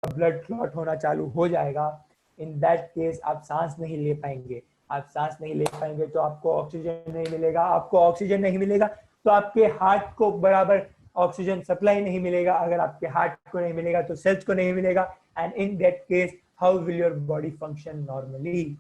Blood clot होना चालू हो जाएगा। इन दैट केस आप सांस नहीं ले पाएंगे। आप सांस नहीं ले पाएंगे तो आपको ऑक्सीजन नहीं मिलेगा। आपको ऑक्सीजन नहीं मिलेगा तो आपके हार्ट को बराबर ऑक्सीजन सप्लाई नहीं मिलेगा। अगर आपके हार्ट को नहीं मिलेगा तो सेल्स को नहीं मिलेगा। And in that case how will your body function normally.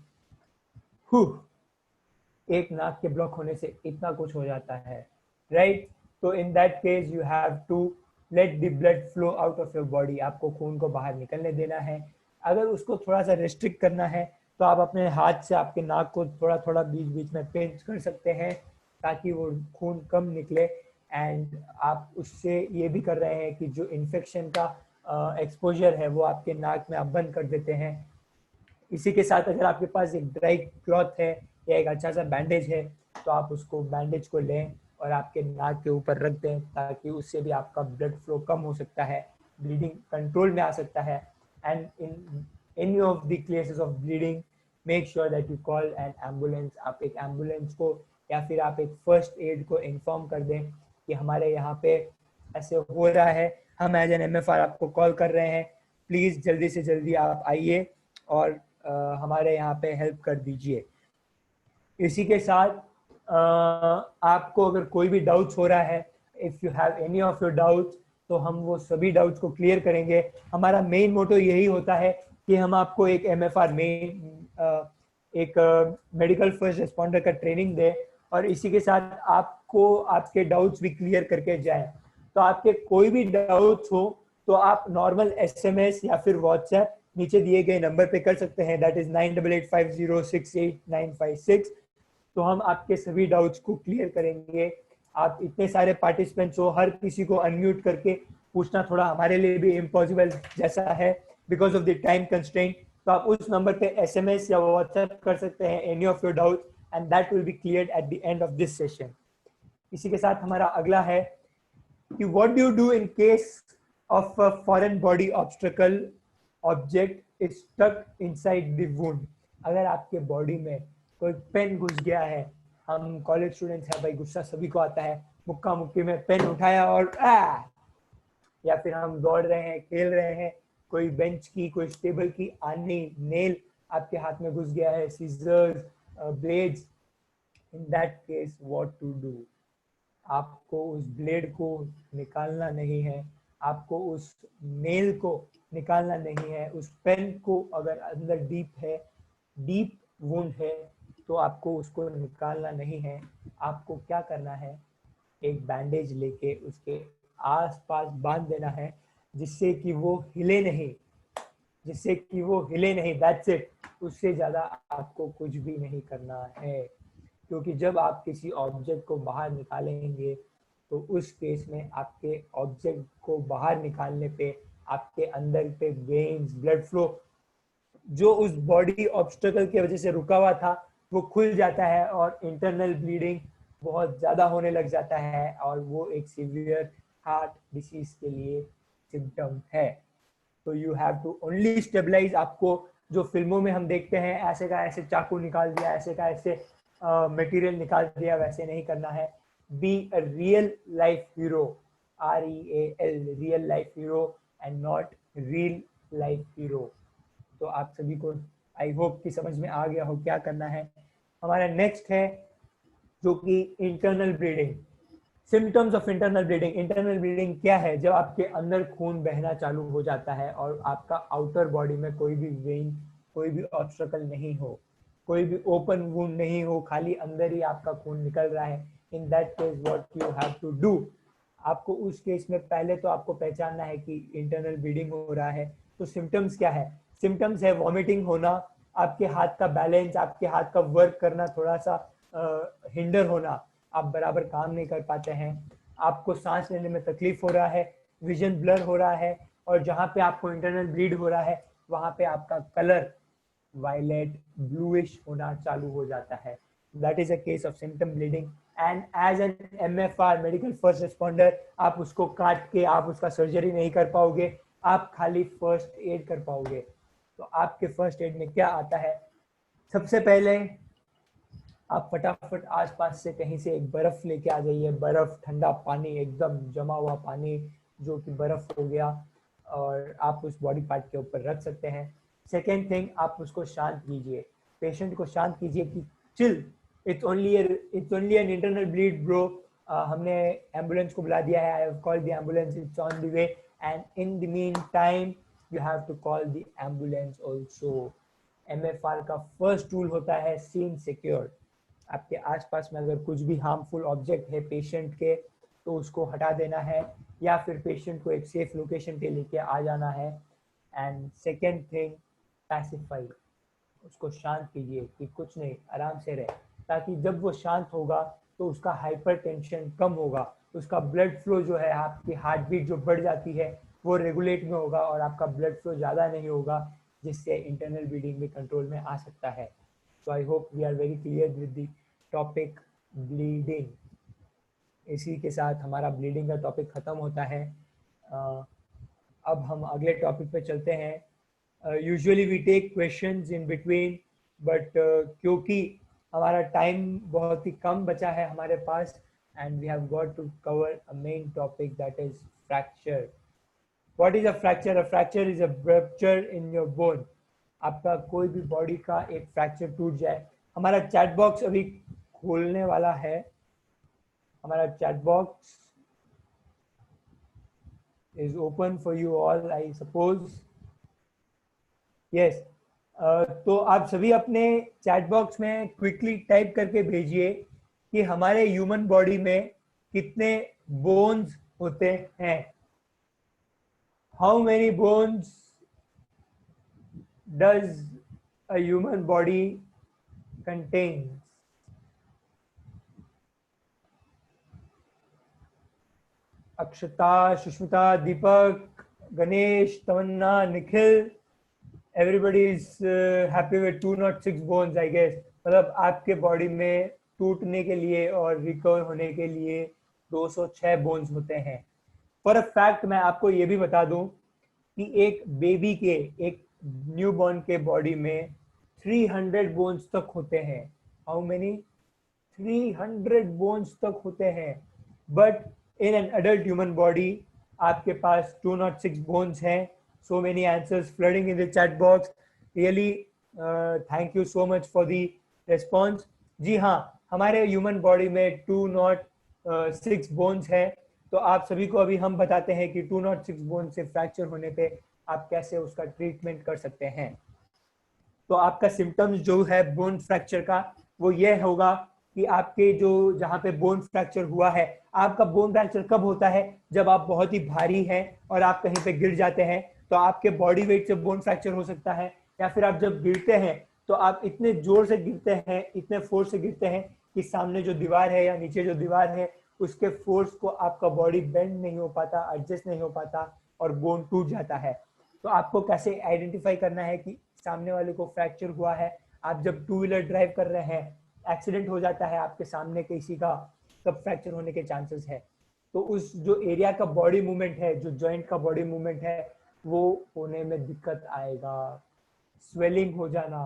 एक नाक के ब्लॉक होने से इतना कुछ हो जाता है, राइट? तो in that case you have to let the blood flow out of your body. आपको खून को बाहर निकलने देना है। अगर उसको थोड़ा सा रेस्ट्रिक्ट करना है तो आप अपने हाथ से आपके नाक को थोड़ा थोड़ा बीच बीच में पिंच कर सकते हैं ताकि वो खून कम निकले। एंड आप उससे ये भी कर रहे हैं कि जो इन्फेक्शन का एक्सपोजर है वो आपके नाक में आप बंद कर देते हैं। इसी के साथ अगर आपके पास एक ड्राई क्लॉथ है या एक अच्छा सा बैंडेज है तो आप उसको बैंडेज को लें और आपके नाक के ऊपर रख दें ताकि उससे भी आपका ब्लड फ्लो कम हो सकता है, ब्लीडिंग कंट्रोल में आ सकता है। And in any of the cases of bleeding make sure that you call N ambulance. आप एक एम्बुलेंस को या फिर आप एक फर्स्ट एड को इन्फॉर्म कर दें कि हमारे यहाँ पे ऐसे हो रहा है, हम एज एन MFR आपको कॉल कर रहे हैं, प्लीज़ जल्दी से जल्दी आप आइए और हमारे यहाँ पे हेल्प कर दीजिए। इसी के साथ आपको अगर कोई भी डाउट्स हो रहा है, if you have any of your doubts, तो हम वो सभी डाउट्स को क्लियर करेंगे। हमारा मेन मोटो यही होता है कि हम आपको एक MFR एक मेडिकल फर्स्ट रिस्पॉन्डर का ट्रेनिंग दें और इसी के साथ आपको आपके डाउट्स भी क्लियर करके जाएं। तो आपके कोई भी डाउट्स हो तो आप नॉर्मल SMS या फिर व्हाट्सएप नीचे दिए गए नंबर पे कर सकते हैं, दैट इज 9885068956। तो हम आपके सभी डाउट्स को क्लियर करेंगे। आप इतने सारे पार्टिसिपेंट्स हो, हर किसी को अनम्यूट करके पूछना थोड़ा हमारे लिए भी इम्पॉसिबल जैसा है because of the time constraint. तो आप उस नंबर पे SMS या व्हाट्सएप कर सकते हैं any of your doubts and that will be cleared at the end of this session. इसी के साथ हमारा अगला है कि what do you do in case of a foreign body obstacle object is stuck inside the wound? अगर आपके body में कोई पेन घुस गया है, हम कॉलेज स्टूडेंट्स हैं भाई, गुस्सा सभी को आता है, मुक्का मुक्की में पेन उठाया और या फिर हम दौड़ रहे हैं, खेल रहे हैं, कोई बेंच की कोई टेबल की आनी नेल आपके हाथ में घुस गया है, scissors, blades, in that case what to do? आपको उस ब्लेड को निकालना नहीं है, आपको उस नेल को निकालना नहीं है, उस पेन को अगर अंदर डीप है, डीप वुंड है तो आपको उसको निकालना नहीं है। आपको क्या करना है, एक बैंडेज लेके उसके आसपास बांध देना है जिससे कि वो हिले नहीं, जिससे कि वो हिले नहीं, दैट्स इट। उससे ज़्यादा आपको कुछ भी नहीं करना है, क्योंकि जब आप किसी ऑब्जेक्ट को बाहर निकालेंगे तो उस केस में आपके ऑब्जेक्ट को बाहर निकालने पे आपके अंदर पे वेन्स, ब्लड फ्लो जो उस बॉडी ऑब्स्टेकल की वजह से रुका हुआ था वो खुल जाता है और इंटरनल ब्लीडिंग बहुत ज़्यादा होने लग जाता है और वो एक सीवियर हार्ट डिसीज के लिए सिम्टम है। तो you have to only stabilize. आपको जो फिल्मों में हम देखते हैं ऐसे का ऐसे चाकू निकाल दिया, ऐसे का ऐसे मटेरियल निकाल दिया, वैसे नहीं करना है। Be a real life hero, REAL, real life hero and not reel life hero. तो आप सभी को आई होप कि समझ में आ गया हो क्या करना है। हमारा नेक्स्ट है जो कि internal bleeding, symptoms of internal bleeding. Internal bleeding क्या है? जब आपके अंदर खून बहना चालू हो जाता है और आपका आउटर बॉडी में कोई भी वेन, कोई भी ऑब्स्टेकल नहीं हो, कोई भी ओपन वुंड नहीं हो, खाली अंदर ही आपका खून निकल रहा है, in that case what you have to do, आपको उस केस में पहले तो आपको पहचानना है कि इंटरनल ब्लीडिंग हो रहा है। तो सिम्टम्स क्या है? सिम्टम्स है वॉमिटिंग होना, आपके हाथ का बैलेंस, आपके हाथ का वर्क करना थोड़ा सा हिंडर होना, आप बराबर काम नहीं कर पाते हैं, आपको सांस लेने में तकलीफ हो रहा है, विजन ब्लर हो रहा है, और जहाँ पे आपको इंटरनल ब्लीड हो रहा है वहाँ पे आपका कलर वायलेट ब्लूइश होना चालू हो जाता है। That is a case of symptom bleeding and as an MFR medical first responder आप उसको काट के आप उसका सर्जरी नहीं कर पाओगे, आप खाली फर्स्ट एड कर पाओगे। तो आपके फर्स्ट एड में क्या आता है? सबसे पहले आप फटाफट आसपास से कहीं से एक बर्फ लेके आ जाइए, बर्फ, ठंडा पानी, एकदम जमा हुआ पानी जो कि बर्फ हो गया, और आप उस बॉडी पार्ट के ऊपर रख सकते हैं। सेकेंड थिंग, आप उसको शांत कीजिए, पेशेंट को शांत कीजिए कि chill, it's only an internal bleed bro, हमने एम्बुलेंस को बुला दिया है, I have called the ambulance, it's on the way, and in the meantime you have to call the ambulance also. MFR का फर्स्ट टूल होता है scene secure. आपके आसपास में अगर कुछ भी हार्मफुल ऑब्जेक्ट है पेशेंट के, तो उसको हटा देना है या फिर पेशेंट को एक सेफ लोकेशन पे लेके आ जाना है। एंड सेकेंड थिंग, पैसिफाई, उसको शांत कीजिए कि कुछ नहीं, आराम से रहे, ताकि जब वो शांत होगा तो उसका हाइपर टेंशन कम होगा, उसका ब्लड फ्लो जो है, आपकी हार्ट बीट जो बढ़ जाती है वो रेगुलेट में होगा और आपका ब्लड फ्लो ज़्यादा नहीं होगा, जिससे इंटरनल ब्लीडिंग भी कंट्रोल में आ सकता है। So I hope we are very clear with the topic bleeding. इसी के साथ हमारा ब्लीडिंग का टॉपिक ख़त्म होता है। अब हम अगले टॉपिक पे चलते हैं। Usually we take questions in between, but क्योंकि हमारा टाइम बहुत ही कम बचा है हमारे पास, and we have got to cover a main topic, that is fracture. What is a fracture? A fracture is a rupture in your bone. आपका कोई भी बॉडी का एक फ्रैक्चर टूट जाए। हमारा चैट बॉक्स अभी खोलने वाला है, हमारा chat box is open for you all, I suppose. Yes. तो आप सभी अपने चैट बॉक्स में क्विकली टाइप करके भेजिए कि हमारे ह्यूमन बॉडी में कितने बोन्स होते हैं। How many bones does a human body contains? Akshata, Sushmita, Deepak, Ganesh, Tamanna, Nikhil, everybody is happy with 206 bones I guess. मतलब आपके बॉडी में टूटने के लिए और रिकवर होने के लिए 206 बोन्स होते हैं। फॉर अ फैक्ट मैं आपको ये भी बता दूं कि एक बेबी के, एक न्यूबॉर्न के बॉडी में 300 बोन्स तक होते हैं। How many? 300 बोन्स तक होते हैं। But in an adult human body आपके पास 206 बोन्स हैं। So many answers flooding in the chat box. Really, thank you so much for the response. जी हाँ, हमारे ह्यूमन बॉडी में 206 बोन्स है। तो आप सभी को अभी हम बताते हैं कि 206 बोन से फ्रैक्चर होने पे आप कैसे उसका ट्रीटमेंट कर सकते हैं। तो आपका सिम्टम्स जो है बोन फ्रैक्चर का, वो ये होगा कि आपके जो जहाँ पे बोन फ्रैक्चर हुआ है, आपका बोन फ्रैक्चर कब होता है? जब आप बहुत ही भारी हैं और आप कहीं पे गिर जाते हैं, तो आपके बॉडी वेट से बोन फ्रैक्चर हो सकता है। या फिर आप जब गिरते हैं तो आप इतने जोर से गिरते हैं, इतने फोर्स से गिरते हैं कि सामने जो दीवार है या नीचे जो दीवार है उसके फोर्स को आपका बॉडी बेंड नहीं हो पाता, एडजस्ट नहीं हो पाता और बोन टूट जाता है। तो आपको कैसे आइडेंटिफाई करना है कि सामने वाले को फ्रैक्चर हुआ है? आप जब टू व्हीलर ड्राइव कर रहे हैं, एक्सीडेंट हो जाता है आपके सामने किसी का, तब फ्रैक्चर होने के चांसेस है। तो उस जो एरिया का बॉडी मूवमेंट है, जो जॉइंट का बॉडी मूवमेंट है, वो होने में दिक्कत आएगा। स्वेलिंग हो जाना,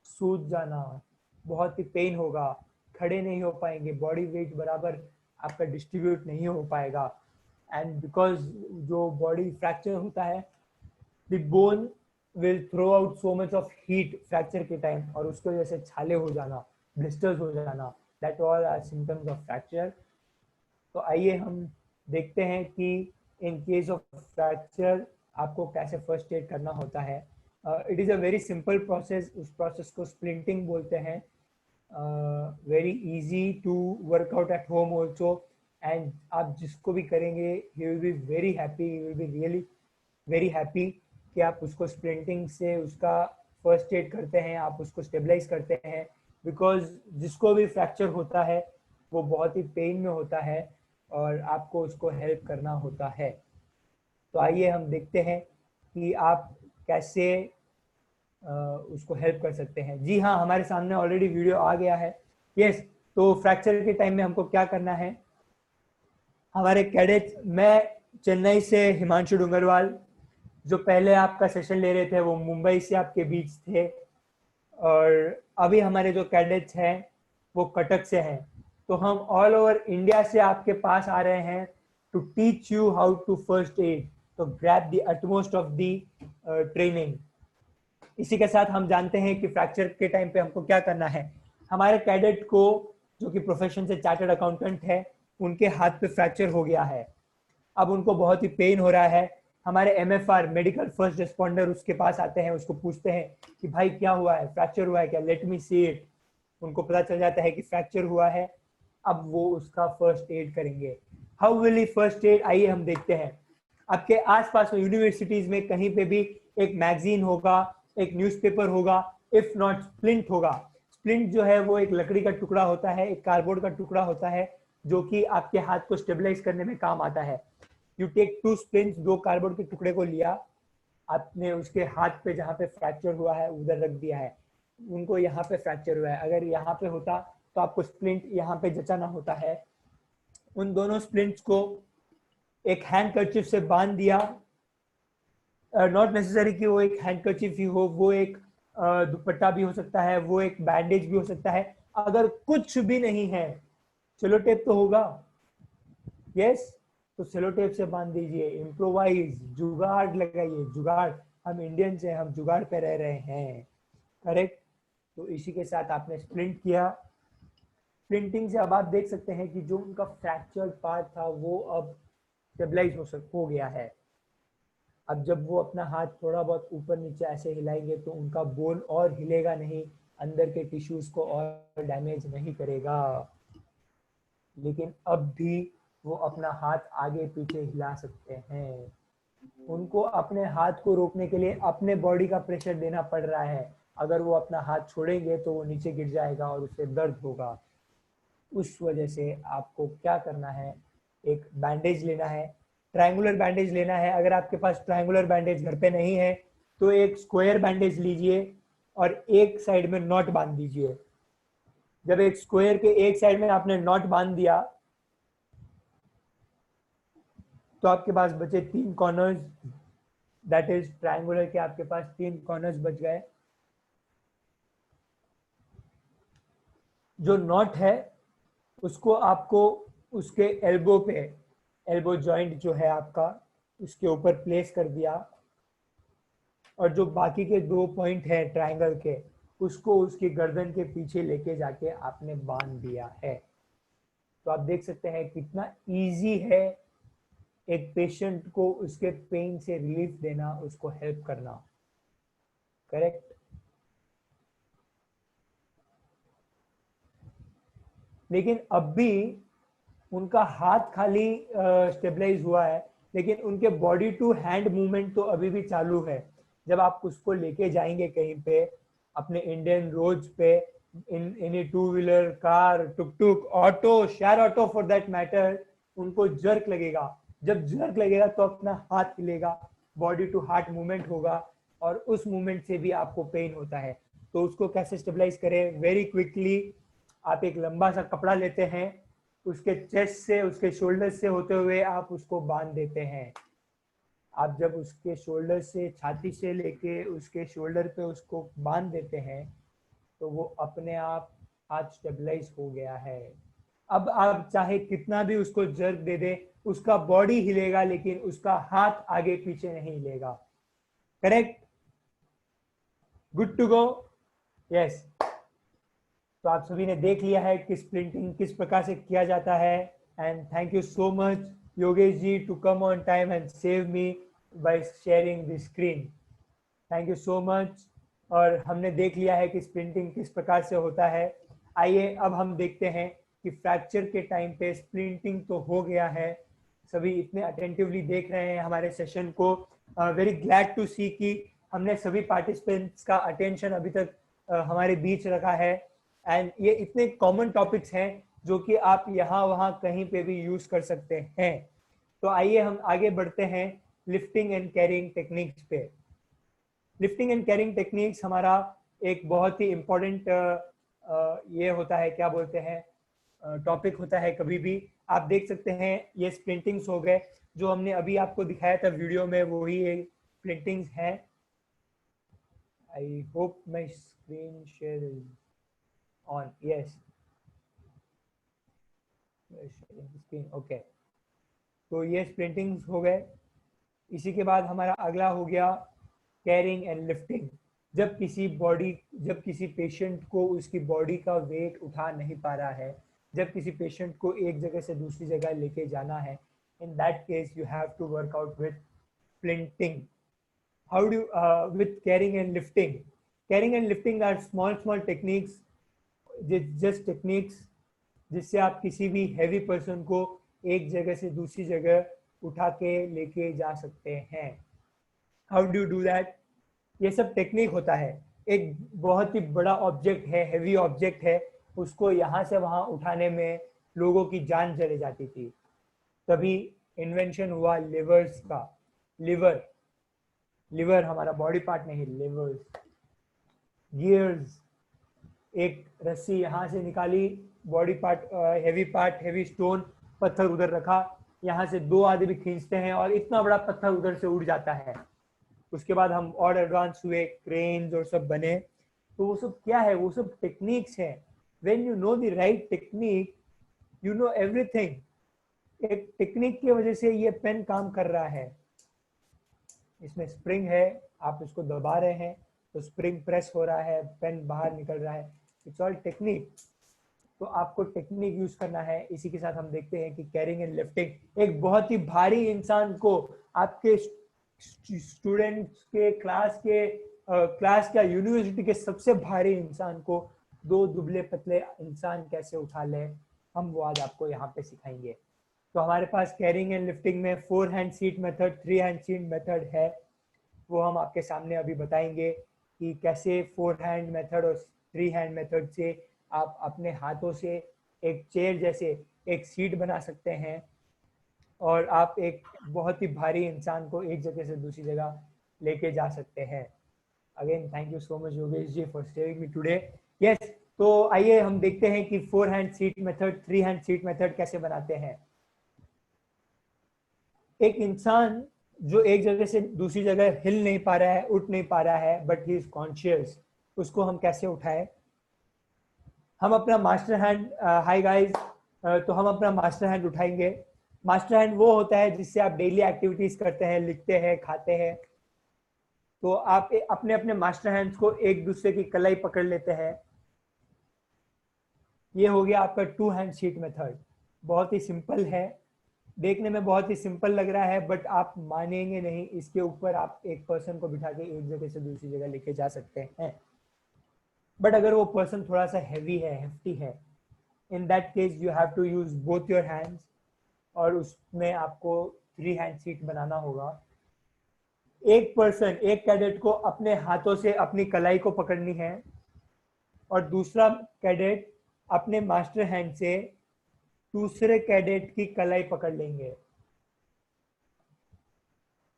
सूज जाना, बहुत ही पेन होगा, खड़े नहीं हो पाएंगे, बॉडी वेट बराबर आपका डिस्ट्रीब्यूट नहीं हो पाएगा। एंड बिकॉज जो बॉडी फ्रैक्चर होता है, the bone will throw out so much of heat fracture के टाइम, और उसकी वजह से छाले हो जाना, ब्लिस्टर्स हो जाना, that all are symptoms of fracture. तो आइए हम देखते हैं कि इन केस ऑफ फ्रैक्चर आपको कैसे फर्स्ट एड करना होता है। It is a very simple process. उस प्रोसेस को स्प्लिंटिंग बोलते हैं। Very easy to work out at home also, and आप जिसको भी करेंगे he will be very happy, he will be really very happy कि आप उसको स्प्लिंटिंग से उसका फर्स्ट एड करते हैं, आप उसको स्टेबलाइज करते हैं। बिकॉज जिसको भी फ्रैक्चर होता है वो बहुत ही पेन में होता है और आपको उसको हेल्प करना होता है। तो आइए हम देखते हैं कि आप कैसे उसको हेल्प कर सकते हैं। जी हाँ, हमारे सामने ऑलरेडी वीडियो आ गया है। यस, तो फ्रैक्चर के टाइम में हमको क्या करना है? हमारे कैडेट्स, मैं चेन्नई से हिमांशु डूंगरवाल, जो पहले आपका सेशन ले रहे थे वो मुंबई से आपके बीच थे, और अभी हमारे जो कैडेट्स हैं वो कटक से हैं। तो हम ऑल ओवर इंडिया से आपके पास आ रहे हैं to teach you how to first aid. तो grab the utmost of the training. इसी के साथ हम जानते हैं कि फ्रैक्चर के टाइम पे हमको क्या करना है। हमारे कैडेट को, जो कि प्रोफेशन से चार्टर्ड अकाउंटेंट है, उनके हाथ पे फ्रैक्चर हो गया है। अब उनको बहुत ही पेन हो रहा है। हमारे MFR मेडिकल फर्स्ट रिस्पॉन्डर उसके पास आते हैं, उसको पूछते हैं कि भाई क्या हुआ है, फ्रैक्चर हुआ है क्या, लेट मी सी इट। उनको पता चल जाता है कि फ्रैक्चर हुआ है। अब वो उसका फर्स्ट एड करेंगे। How will he first aid, आइए हम देखते हैं। आपके आसपास में यूनिवर्सिटीज में कहीं पे भी एक मैगजीन होगा, एक न्यूज़पेपर होगा, इफ नॉट स्प्लिंट होगा। स्प्लिंट जो है वो एक लकड़ी का टुकड़ा होता है, एक कार्डबोर्ड का टुकड़ा होता है, जो कि आपके हाथ को स्टेबलाइज करने में काम आता है। यू टेक 2 स्प्लिंट्स, 2 कार्डबोर्ड के टुकड़े को लिया, आपने उसके हाथ पे जहाँ पे फ्रैक्चर हुआ है उधर रख दिया है। उनको यहाँ पे फ्रैक्चर हुआ है, अगर यहाँ पे होता तो आपको स्प्लिंट यहाँ पे जचाना होता है। उन दोनों स्प्लिंट्स को एक हैंडकरचिफ से बांध दिया। नॉट नेसेसरी कि वो एक हैंडकरचिफ ही हो, वो एक दुपट्टा भी हो सकता है, वो एक बैंडेज भी हो सकता है। अगर कुछ भी नहीं है, सेलो टेप तो होगा, यस, तो सेलो टेप से बांध दीजिए। इम्प्रोवाइज, जुगाड़ लगाइए, जुगाड़। हम इंडियंस हैं, हम जुगाड़ पे रह रहे हैं, करेक्ट। तो इसी के साथ आपने स्प्लिंट किया। स्प्लिंटिंग से अब आप देख सकते हैं कि जो उनका फ्रैक्चर्ड पार्ट था वो अब स्टेबलाइज हो गया है। अब जब वो अपना हाथ थोड़ा बहुत ऊपर नीचे ऐसे हिलाएंगे तो उनका बोन और हिलेगा नहीं, अंदर के टिश्यूज को और डैमेज नहीं करेगा। लेकिन अब भी वो अपना हाथ आगे पीछे हिला सकते हैं। उनको अपने हाथ को रोकने के लिए अपने बॉडी का प्रेशर देना पड़ रहा है। अगर वो अपना हाथ छोड़ेंगे तो वो नीचे गिर जाएगा और उससे दर्द होगा। उस वजह से आपको क्या करना है, एक बैंडेज लेना है, ट्रायंगुलर बैंडेज लेना है। अगर आपके पास ट्रायंगुलर बैंडेज घर पे नहीं है तो एक स्क्वायर बैंडेज लीजिए और एक साइड में नॉट बांध दीजिए। जब एक स्क्वायर के एक साइड में आपने नॉट बांध दिया तो आपके पास बचे 3 कॉर्नर्स, दैट इज ट्रायंगुलर के आपके पास 3 कॉर्नर्स बच गए। जो नॉट है उसको आपको उसके एल्बो पे, एल्बो जॉइंट जो है आपका, उसके ऊपर प्लेस कर दिया। और जो बाकी के 2 पॉइंट है ट्रायंगल के, उसको उसकी गर्दन के पीछे लेके जाके आपने बांध दिया है। तो आप देख सकते हैं कितना इजी है एक पेशेंट को उसके पेन से रिलीफ देना, उसको हेल्प करना, करेक्ट। लेकिन अब भी उनका हाथ खाली स्टेबलाइज हुआ है, लेकिन उनके बॉडी टू हैंड मूवमेंट तो अभी भी चालू है। जब आप उसको लेके जाएंगे कहीं पे अपने इंडियन रोड्स पे, in any two wheeler, car, took took, auto, share auto for that matter, उनको जर्क लगेगा। जब जर्क लगेगा तो अपना हाथ हिलेगा, बॉडी टू हार्ट मूवमेंट होगा, और उस मूवमेंट से भी आपको पेन होता है। तो उसको कैसे स्टेबलाइज करें, वेरी क्विकली आप एक लंबा सा कपड़ा लेते हैं, उसके चेस्ट से, उसके शोल्डर से होते हुए आप उसको बांध देते हैं। आप जब उसके शोल्डर से, छाती से लेके उसके शोल्डर पे उसको बांध देते हैं तो वो अपने आप हाथ स्टेबलाइज हो गया है। अब आप चाहे कितना भी उसको जर्क दे दे, उसका बॉडी हिलेगा लेकिन उसका हाथ आगे पीछे नहीं हिलेगा, correct. Good to go, yes. तो आप सभी ने देख लिया है कि स्प्लिंटिंग किस प्रकार से किया जाता है। And thank you so much Yogesh ji to come on time and save me by sharing the screen. Thank you so much. और हमने देख लिया है कि स्प्लिंटिंग किस प्रकार से होता है। आइए अब हम देखते हैं कि फ्रैक्चर के टाइम पे स्प्लिंटिंग तो हो गया है। सभी इतने अटेंटिवली देख रहे हैं हमारे सेशन को। वेरी ग्लैड टू सी कि हमने सभी पार्टिसिपेंट्स का अटेंशन अभी तक हमारे बीच रखा है। एंड ये इतने कॉमन टॉपिक्स हैं जो कि आप यहाँ वहाँ कहीं पे भी यूज कर सकते हैं। तो आइए हम आगे बढ़ते हैं लिफ्टिंग एंड कैरिंग टेक्निक्स पे। लिफ्टिंग एंड कैरिंग टेक्निक्स हमारा एक बहुत ही इम्पोर्टेंट ये होता है, क्या बोलते हैं, टॉपिक होता है। कभी भी आप देख सकते हैं ये स्प्लिंटिंग्स हो गए, जो हमने अभी आपको दिखाया था वीडियो में, वो ही स्प्लिंटिंग्स हैं। I hope my screen share is on, yes, screen, okay. तो ये स्प्लिंटिंग्स हो गए। इसी के बाद हमारा अगला हो गया कैरिंग एंड लिफ्टिंग। जब किसी पेशेंट को उसकी बॉडी का वेट उठा नहीं पा रहा है, जब किसी पेशेंट को एक जगह से दूसरी जगह लेके जाना है, in that case you have to work out with splinting. How do you with carrying and lifting? Carrying and lifting are small techniques, just techniques जिससे आप किसी भी हैवी पर्सन को एक जगह से दूसरी जगह उठा के लेके जा सकते हैं। How do do that? ये सब टेक्निक होता है। एक बहुत ही बड़ा ऑब्जेक्ट है, हैवी ऑब्जेक्ट है, उसको यहाँ से वहाँ उठाने में लोगों की जान चले जाती थी। तभी इन्वेंशन हुआ लिवर्स का। लिवर हमारा बॉडी पार्ट नहीं, लिवर्स। गियर्स, एक रस्सी यहाँ से निकाली, बॉडी पार्ट, हैवी स्टोन, पत्थर उधर रखा, यहाँ से 2 आदमी खींचते हैं और इतना बड़ा पत्थर उधर से उड़ जाता है। उसके बाद हम और एडवांस हुए, क्रेन्स और सब बने। तो वो सब क्या है? वो सब टेक्निक्स हैं। When you know the right technique, you know everything. एक टेक्निक की वजह से ये पेन काम कर रहा है। इसमें स्प्रिंग है, आप इसको दबा रहे हैं तो स्प्रिंग प्रेस हो रहा है, पेन बाहर निकल रहा है। It's all technique. तो आपको टेक्निक यूज करना है। इसी के साथ हम देखते हैं कि कैरिंग एंड लिफ्टिंग, एक बहुत ही भारी इंसान को आपके स्टूडेंट्स के क्लास का यूनिवर्सिटी के सबसे भारी इंसान को 2 दुबले पतले इंसान कैसे उठा ले, हम वो आज आपको यहाँ पे सिखाएंगे। तो हमारे पास कैरिंग एंड लिफ्टिंग में 4 hand seat method, 3 hand seat method है। वो हम आपके सामने अभी बताएंगे कि कैसे 4 हैंड मेथड और 3 हैंड मेथड से आप अपने हाथों से एक चेयर जैसे एक सीट बना सकते हैं और आप एक बहुत ही भारी इंसान को एक जगह से दूसरी जगह लेके जा सकते हैं। Again thank you so much Yogesh ji for staying me today. Yes, तो आइए हम देखते हैं कि 4 hand seat method, 3 hand seat method कैसे बनाते हैं। एक इंसान जो एक जगह से दूसरी जगह हिल नहीं पा रहा है, उठ नहीं पा रहा है, बट ही इज कॉन्शियस, उसको हम कैसे उठाएं? हम अपना मास्टर हैंड, हाय गाइस, तो हम अपना मास्टर हैंड उठाएंगे। मास्टर हैंड वो होता है जिससे आप डेली एक्टिविटीज करते हैं, लिखते हैं, खाते हैं। तो आप अपने अपने मास्टर हैंड्स को एक दूसरे की कलाई पकड़ लेते हैं। ये हो गया आपका 2 हैंड सीट मेथड। बहुत ही सिंपल है, देखने में बहुत ही सिंपल लग रहा है, बट आप मानेंगे नहीं, इसके ऊपर आप एक पर्सन को बिठा के एक जगह से दूसरी जगह लेके जा सकते हैं। बट अगर वो पर्सन थोड़ा सा हैवी है, हेफ्टी है, in that case you have to use both your hands और उसमें आपको 3 हैंड सीट बनाना होगा। एक पर्सन, एक कैडेट को अपने हाथों से अपनी कलाई को पकड़नी है और दूसरा कैडेट अपने मास्टर हैंड से दूसरे कैडेट की कलाई पकड़ लेंगे।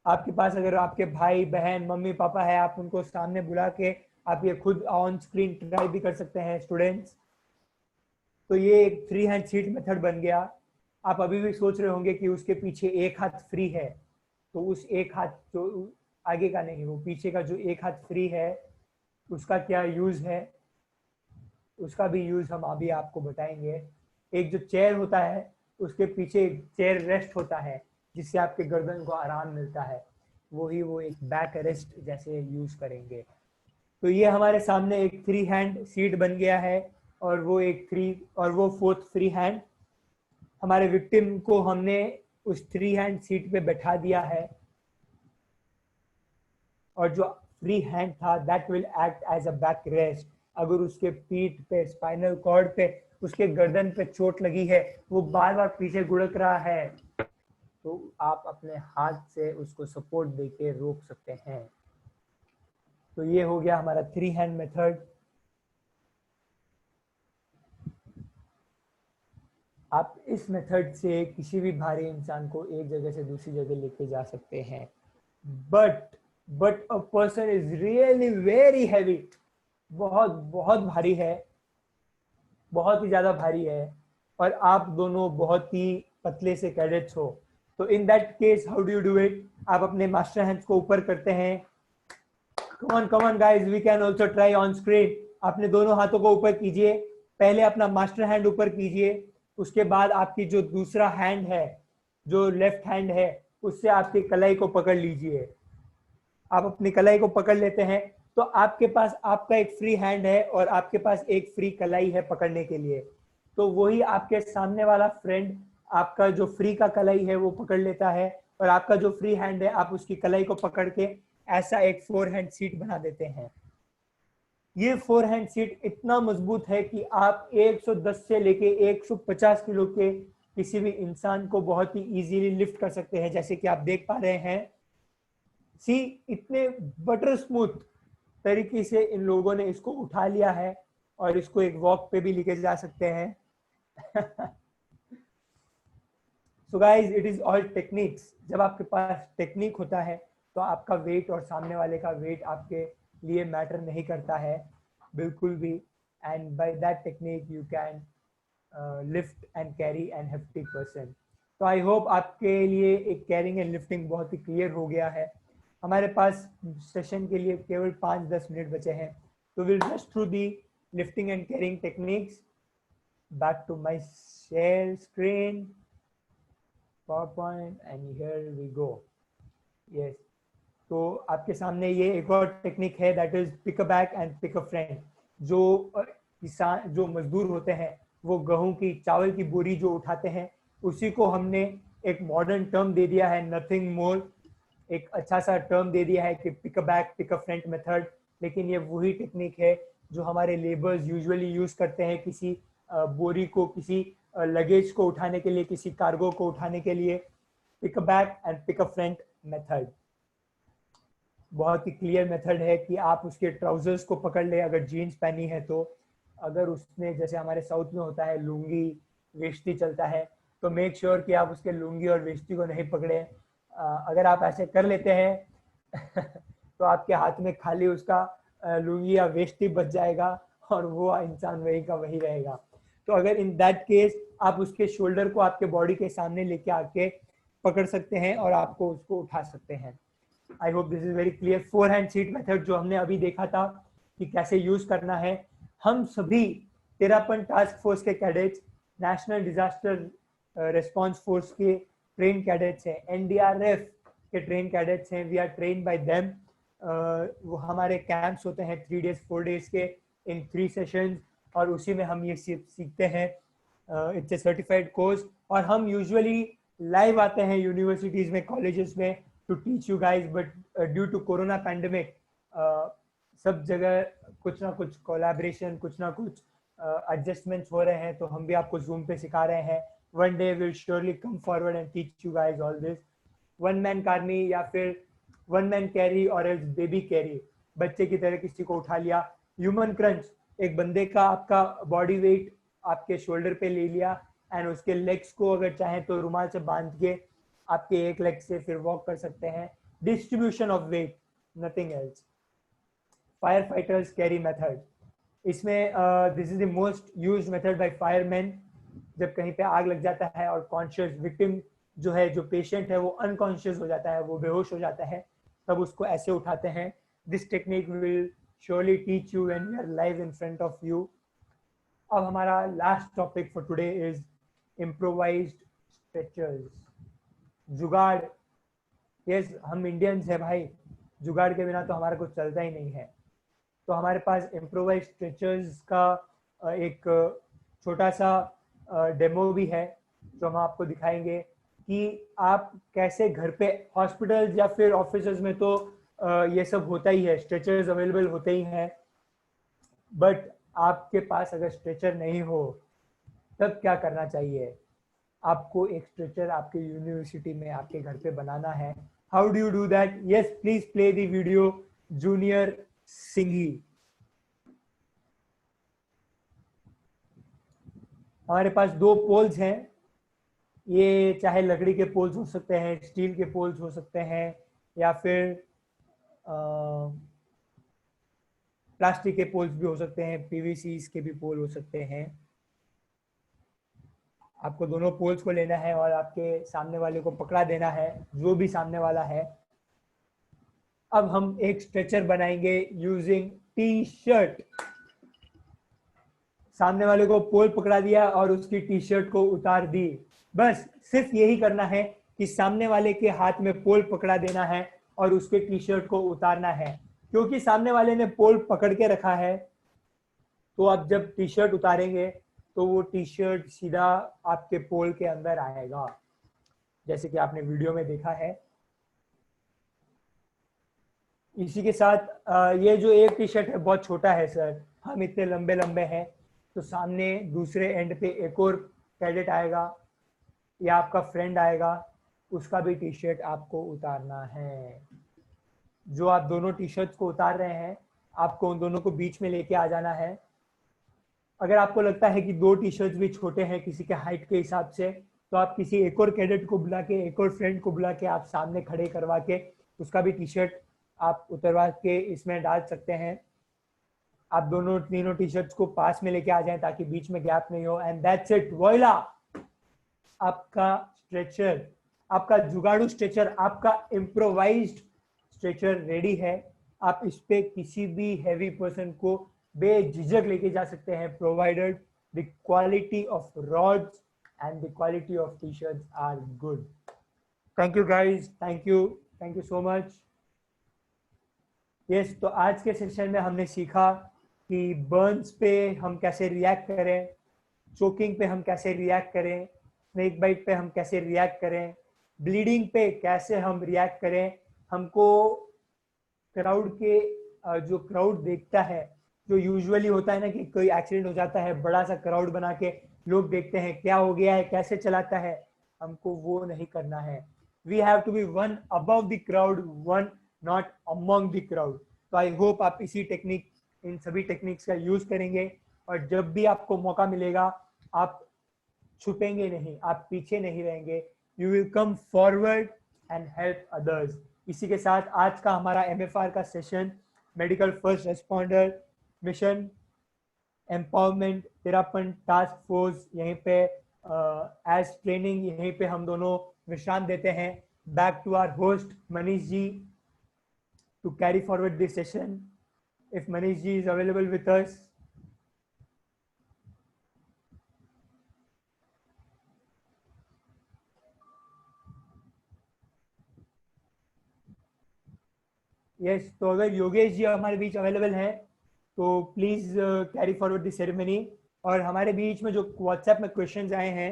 आपके पास अगर आपके भाई बहन मम्मी पापा है, आप उनको सामने बुला के आप ये खुद ऑन स्क्रीन ट्राई भी कर सकते हैं स्टूडेंट्स। तो ये एक 3 हैंड सीट मेथड बन गया। आप अभी भी सोच रहे होंगे कि उसके पीछे एक हाथ फ्री है, तो उस एक हाथ जो आगे का नहीं, वो पीछे का जो एक हाथ फ्री है उसका क्या यूज है, उसका भी यूज हम अभी आपको बताएंगे। एक जो चेयर होता है उसके पीछे एक चेयर रेस्ट होता है जिससे आपके गर्दन को आराम मिलता है, वो एक बैक रेस्ट जैसे यूज करेंगे। तो ये हमारे सामने एक 3 हैंड सीट बन गया है और वो 4th फ्री हैंड। हमारे विक्टिम को हमने उस 3 हैंड सीट पे बैठा दिया है और जो फ्री हैंड था that will act as a back rest. अगर उसके पीठ पे, स्पाइनल कॉर्ड पे, उसके गर्दन पे चोट लगी है, वो बार बार पीछे गुड़क रहा है, तो आप अपने हाथ से उसको सपोर्ट देके रोक सकते हैं। तो ये हो गया हमारा 3 हैंड मेथड। आप इस मेथड से किसी भी भारी इंसान को एक जगह से दूसरी जगह लेके जा सकते हैं। But a person is really very heavy, बहुत भारी है, बहुत ही ज्यादा भारी है, और आप दोनों बहुत ही पतले से कैडेट्स हो। तो in that case how do you do it? आप अपने मास्टर हैंड्स को ऊपर करते हैं। Come on guys, we can also try on screen. अपने दोनों हाथों को ऊपर कीजिए। पहले अपना मास्टर हैंड ऊपर कीजिए, उसके बाद आपकी जो दूसरा हैंड है, जो लेफ्ट हैंड है, उससे आपकी कलाई को पकड़ लीजिए। आप अपनी कलाई को पकड़ लेते हैं तो आपके पास आपका एक फ्री हैंड है और आपके पास एक फ्री कलाई है पकड़ने के लिए। तो वही आपके सामने वाला फ्रेंड आपका जो फ्री का कलाई है वो पकड़ लेता है, और आपका जो फ्री हैंड है आप उसकी कलाई को पकड़ के ऐसा एक फोर हैंड सीट बना देते हैं। ये फोर हैंड सीट इतना मजबूत है कि आप 110 से लेके 150 किलो के किसी भी इंसान को बहुत ही इजीली लिफ्ट कर सकते हैं। जैसे कि आप देख पा रहे हैं, सी इतने बटर स्मूथ तरीके से इन लोगों ने इसको उठा लिया है और इसको एक वॉक पे भी लेके जा सकते हैं। So guys, it is all techniques. जब आपके पास टेक्निक होता है तो आपका वेट और सामने वाले का वेट आपके लिए मैटर नहीं करता है बिल्कुल भी। And by that technique you can lift and carry N hefty person. तो आई होप आपके लिए एक कैरिंग एंड लिफ्टिंग बहुत ही क्लियर हो गया है। हमारे पास सेशन के लिए केवल 5-10 मिनट बचे हैं, तो will rush through the lifting and carrying techniques. Back to my share screen, PowerPoint, and here we go. Yes. तो आपके सामने ये एक और टेक्निक है, that is pick a bag and pick a friend. जो किसान, जो मजदूर होते हैं, वो गेहूं की, चावल की बोरी जो उठाते हैं, उसी को हमने एक मॉडर्न टर्म दे दिया है, नथिंग मोर। एक अच्छा सा टर्म दे दिया है कि pick a bag pick a friend method. लेकिन ये वही टेक्निक है जो हमारे लेबर्स यूजुअली यूज करते हैं किसी बोरी को, किसी लगेज को उठाने के लिए, किसी कार्गो को उठाने के लिए। Pick a bag and pick a friend method बहुत ही क्लियर मेथड है कि आप उसके ट्राउजर्स को पकड़ ले, अगर जीन्स पहनी है तो। अगर उसने, जैसे हमारे साउथ में होता है लुंगी वेष्टी चलता है, तो मेक श्योर कि आप उसके लुंगी और वेष्टी को नहीं पकड़े। अगर आप ऐसे कर लेते हैं तो आपके हाथ में खाली उसका लुंगी या वेष्टी बच जाएगा और वो इंसान वही का वही रहेगा। तो अगर इन दैट केस आप उसके शोल्डर को आपके बॉडी के सामने लेके आके पकड़ सकते हैं और आपको उसको उठा सकते हैं। I hope this is very clear. Four hand seat method जो हमने अभी देखा था कि कैसे यूज करना है, हम सभी 13 टास्क फोर्स के cadets, national disaster response force के ट्रेन कैडेट्स हैं, एनडीआरएफ के ट्रेन कैडेट्स हैं। We are train by them. वो हमारे कैंप्स होते हैं 3 days 4 days के, इन 3 सेशंस, और उसी में हम ये सीखते हैं। इट्स ए सर्टिफाइड कोर्स, और हम यूजुअली लाइव आते हैं यूनिवर्सिटीज में, कॉलेजेस में to teach you guys. But due to corona pandemic सब जगह कुछ ना कुछ कोलैबोरेशन, कुछ ना कुछ एडजस्टमेंट्स हो रहे हैं, तो हम भी आपको जूम पे सिखा रहे हैं। One day will surely come forward and teach you guys all this. One man कार्मी या फिर वन मैन कैरी और एल्स बेबी कैरी, बच्चे की तरह किसी को उठा लिया। ह्यूमन क्रंच, एक बंदे का आपका बॉडी वेट आपके शोल्डर पे ले लिया, एंड उसके लेग्स को अगर चाहें तो रुमाल से बांध के आपके एक लेग से फिर वॉक कर सकते हैं। Distribution of weight, nothing else. Firefighters carry method, इसमें this is the most used method by fireman. जब कहीं पे आग लग जाता है और कॉन्शियस विक्टिम जो है, जो पेशेंट है, वो अनकॉन्शियस हो जाता है, वो बेहोश हो जाता है, तब उसको ऐसे उठाते हैं। This technique will surely teach you when we are live in front of you. अब हमारा last topic for today is improvised stretchers, jugaad. Yes, हम इंडियंस है भाई, जुगाड़ के बिना तो हमारा कुछ चलता ही नहीं है। तो हमारे पास इम्प्रोवाइज्ड स्ट्रेचर्स का एक छोटा सा डेमो भी है जो हम आपको दिखाएंगे कि आप कैसे घर पे, हॉस्पिटल या फिर ऑफिस में तो ये सब होता ही है, स्ट्रेचर्स अवेलेबल होते ही हैं। बट आपके पास अगर स्ट्रेचर नहीं हो तब क्या करना चाहिए? आपको एक स्ट्रेचर आपके यूनिवर्सिटी में, आपके घर पे बनाना है। How do you do that? Yes, please play the video junior Singhi. हमारे पास 2 पोल्स हैं। ये चाहे लकड़ी के पोल्स हो सकते हैं, स्टील के पोल्स हो सकते हैं, या फिर प्लास्टिक के पोल्स भी हो सकते हैं, पीवीसी के भी पोल हो सकते हैं। आपको दोनों पोल्स को लेना है और आपके सामने वाले को पकड़ा देना है, जो भी सामने वाला है। अब हम एक स्ट्रेचर बनाएंगे यूजिंग टी शर्ट। सामने वाले को पोल पकड़ा दिया और उसकी टी शर्ट को उतार दी। बस सिर्फ यही करना है, कि सामने वाले के हाथ में पोल पकड़ा देना है और उसके टी शर्ट को उतारना है। क्योंकि सामने वाले ने पोल पकड़ के रखा है, तो आप जब टी शर्ट उतारेंगे तो वो टी शर्ट सीधा आपके पोल के अंदर आएगा, जैसे कि आपने वीडियो में देखा है। इसी के साथ ये जो एक टी शर्ट है बहुत छोटा है सर, हम इतने लंबे लंबे हैं, तो सामने दूसरे एंड पे एक और कैडेट आएगा या आपका फ्रेंड आएगा, उसका भी टी शर्ट आपको उतारना है। जो आप दोनों टी शर्ट को उतार रहे हैं, आपको उन दोनों को बीच में लेके आ जाना है। अगर आपको लगता है कि दो टी शर्ट भी छोटे हैं किसी के हाइट के हिसाब से, तो आप किसी एक और कैडेट को बुला के, एक और फ्रेंड को बुला के आप सामने खड़े करवा के उसका भी टी शर्ट आप उतरवा के इसमें डाल सकते हैं। आप दोनों तीनों टी शर्ट्स को पास में लेके आ जाएं ताकि बीच में गैप नहीं हो। एंड दैट्स इट, वॉइला, आपका स्ट्रेचर, आपका जुगाड़ू स्ट्रेचर, आपका इम्प्रोवाइज्ड स्ट्रेचर रेडी है। आप इस पे किसी भी हैवी पर्सन को बेझिझक लेके जा सकते हैं, provided the quality of rods and the quality of T shirts are good. Thank you guys, thank you so much. Yes, तो आज के सेशन में हमने सीखा कि बर्न्स पे हम कैसे रिएक्ट करें, चोकिंग पे हम कैसे रिएक्ट करें, स्नेक बाइट पे हम कैसे रिएक्ट करें, ब्लीडिंग पे कैसे हम रिएक्ट करें। हमको क्राउड के जो क्राउड देखता है, जो यूजुअली होता है ना कि कोई एक्सीडेंट हो जाता है, बड़ा सा क्राउड बना के लोग देखते हैं क्या हो गया है, कैसे चलाता है, हमको वो नहीं करना है। We have to be one above the crowd, one not among the crowd. तो आई होप आप इसी टेक्निक, इन सभी टेक्निक्स का यूज करेंगे, और जब भी आपको मौका मिलेगा आप छुपेंगे नहीं, आप पीछे नहीं रहेंगे, you will come forward and help others. इसी के साथ आज का हमारा MFR का session, medical first responder mission empowerment Terapanth task force, यहीं पे एज ट्रेनिंग यहीं पे हम दोनों विश्राम देते हैं। Back to our host Manish ji to carry forward this session. If Manish ji is available with us. Yes, तो अगर योगेश जी हमारे बीच अवेलेबल हैं तो please carry forward the ceremony. और हमारे बीच में जो व्हाट्सएप में क्वेश्चंस आए हैं,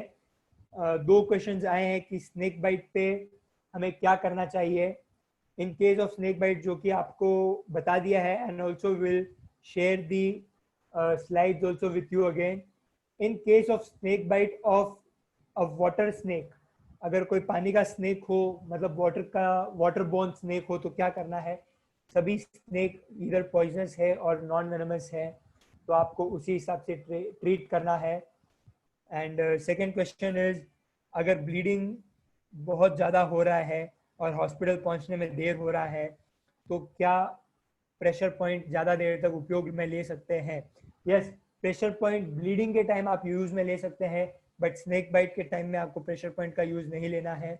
दो क्वेश्चंस आए हैं कि स्नेक बाइट पे हमें क्या करना चाहिए in case of snake bite, जो कि आपको बता दिया है, and also will share the slides also with you again. In case of snake bite of a water snake, अगर कोई पानी का स्नेक हो, मतलब वाटर बोर्न स्नेक हो, तो क्या करना है। सभी स्नेक इधर पॉइजनस है और नॉन वेनमस है, तो आपको उसी हिसाब से ट्रीट करना है। एंड सेकेंड क्वेश्चन इज, अगर ब्लीडिंग बहुत ज़्यादा हो रहा है और हॉस्पिटल पहुंचने में देर हो रहा है, तो क्या प्रेशर पॉइंट ज़्यादा देर तक उपयोग में ले सकते हैं। यस, प्रेशर पॉइंट ब्लीडिंग के टाइम आप यूज़ में ले सकते हैं, बट स्नेक बाइट के टाइम में आपको प्रेशर पॉइंट का यूज़ नहीं लेना है।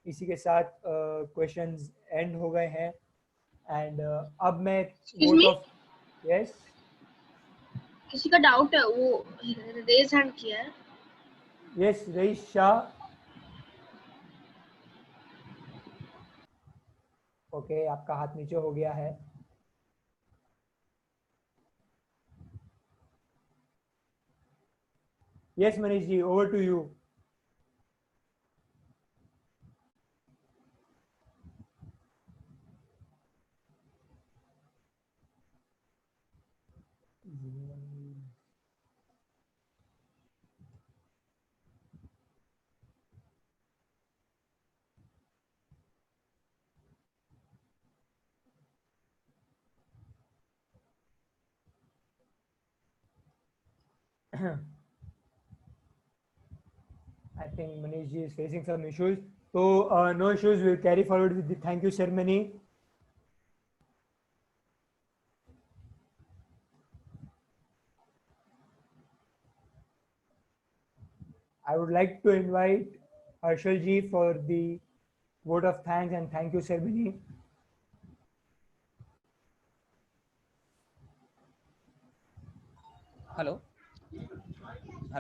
इसी के साथ क्वेश्चंस एंड हो गए हैं। एंड अब मैं वोट ऑफ, यस, किसी का डाउट है, वो रेज हैंड किया है। Yes, rice Shah. ओके, आपका हाथ नीचे हो गया है। Yes Manish ji, over to you. I think Manish ji is facing some issues. So no issues, we'll carry forward with the thank you ceremony. I would like to invite Harshal ji for the vote of thanks and thank you ceremony. Hello.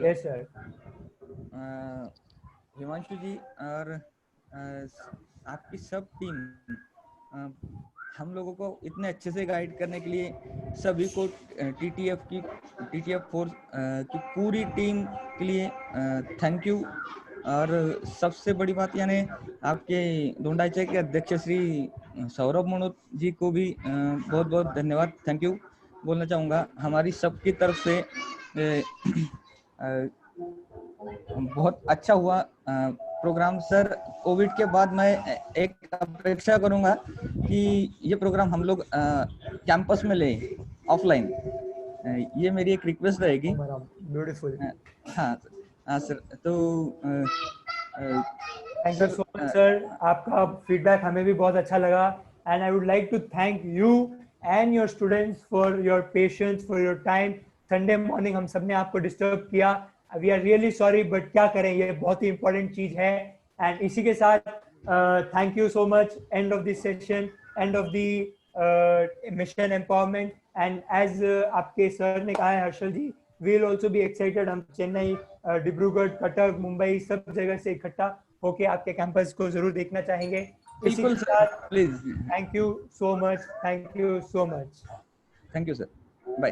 Yes sir. Himanshu ji और आपकी सब team हम लोगों को इतने अच्छे से guide करने के लिए सभी को टीटीएफ फोर्स की पूरी टीम के लिए थैंक यू। और सबसे बड़ी बात यानी आपके दोंडाईचे के अध्यक्ष श्री सौरभ मनोज जी को भी बहुत बहुत धन्यवाद, थैंक यू बोलना चाहूँगा हमारी सबकी तरफ से। बहुत अच्छा हुआ प्रोग्राम सर। कोविड के बाद मैं एक अपेक्षा करूंगा कि ये प्रोग्राम हम लोग कैंपस में ले, ऑफलाइन। ये मेरी एक रिक्वेस्ट रहेगी। ब्यूटीफुल। हाँ हाँ सर। तो thank you so much sir, आपका फीडबैक हमें भी बहुत अच्छा लगा। And I would like to thank you and your students for your patience, for your time. Sunday morning हम सबने आपको डिस्टर्ब किया, we are really sorry, but क्या करें, ये बहुत ही इंपॉर्टेंट चीज है। एंड इसी के साथ thank you so much, and of this session, and of the mission empowerment. And as आपके सर ने कहा है Harshal ji, we will also be excited. हम चेन्नई, डिब्रूगढ़, कटक, मुंबई सब जगह से इकट्ठा होके आपके कैंपस को जरूर देखना चाहेंगे। इसी के साथ please, thank you so much, thank you so much. Thank you sir, bye,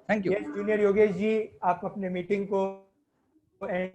thank you. Yes junior Yogesh ji, आप अपने मीटिंग को एंड